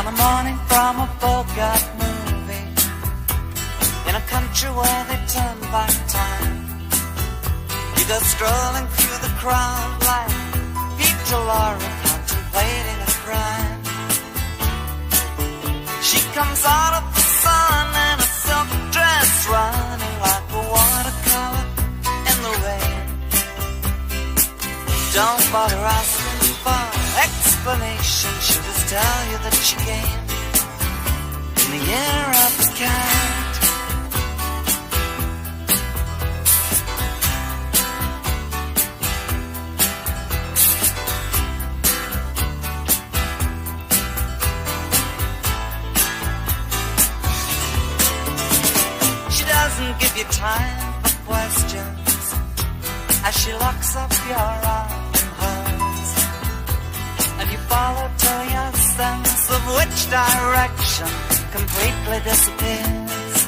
On a morning from a Bogart movie, in a country where they turn back time, you go strolling through the crowd like Peter Laura contemplating a crime. She comes out of the sun in a silk dress, running like a watercolor in the rain. Don't bother asking for explanation, she'll just tell you that she came in the year of the cat. She doesn't give you time for questions as she locks up your arm in hers, and you follow till your sense of which direction completely disappears.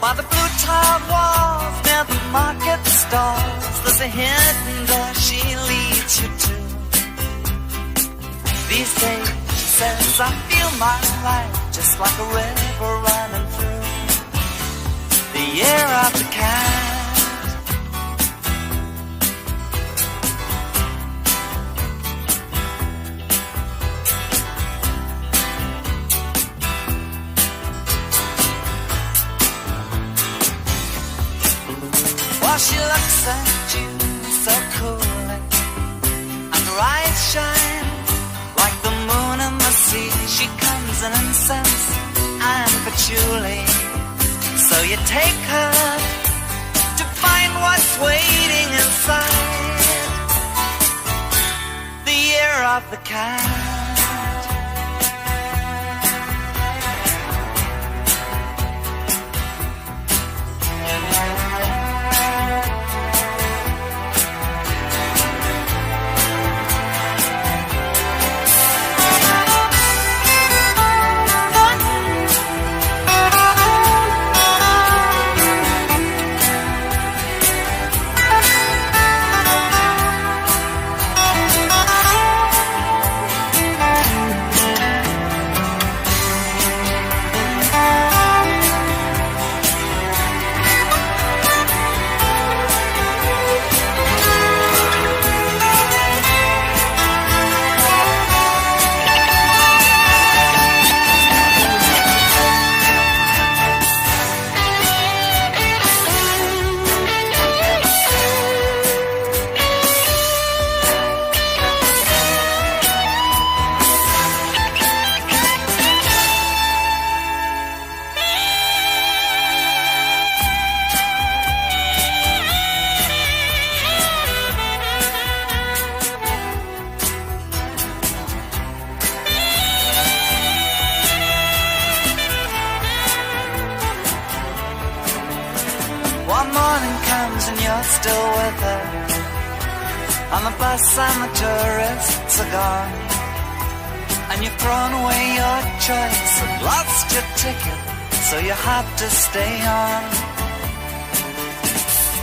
By the blue tiled walls near the market stalls, there's a hidden door she leads you to. These days, she says, I feel my life just like a river running through the year of the cat. She looks at you so coolly, and her eyes shine like the moon in the sea. She comes in and says, I'm patchouli. So you take her to find what's waiting inside the year of the cat. One morning comes and you're still with her. On the bus and the tourists are gone, and you've thrown away your choice and lost your ticket, so you have to stay on.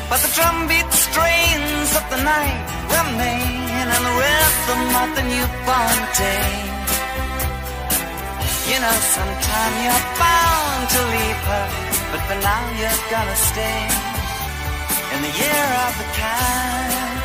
But the drumbeat strains of the night remain, and the rhythm of the newborn day. You know sometime you're bound to leave her, but for now you're gonna stay in the year of the cat.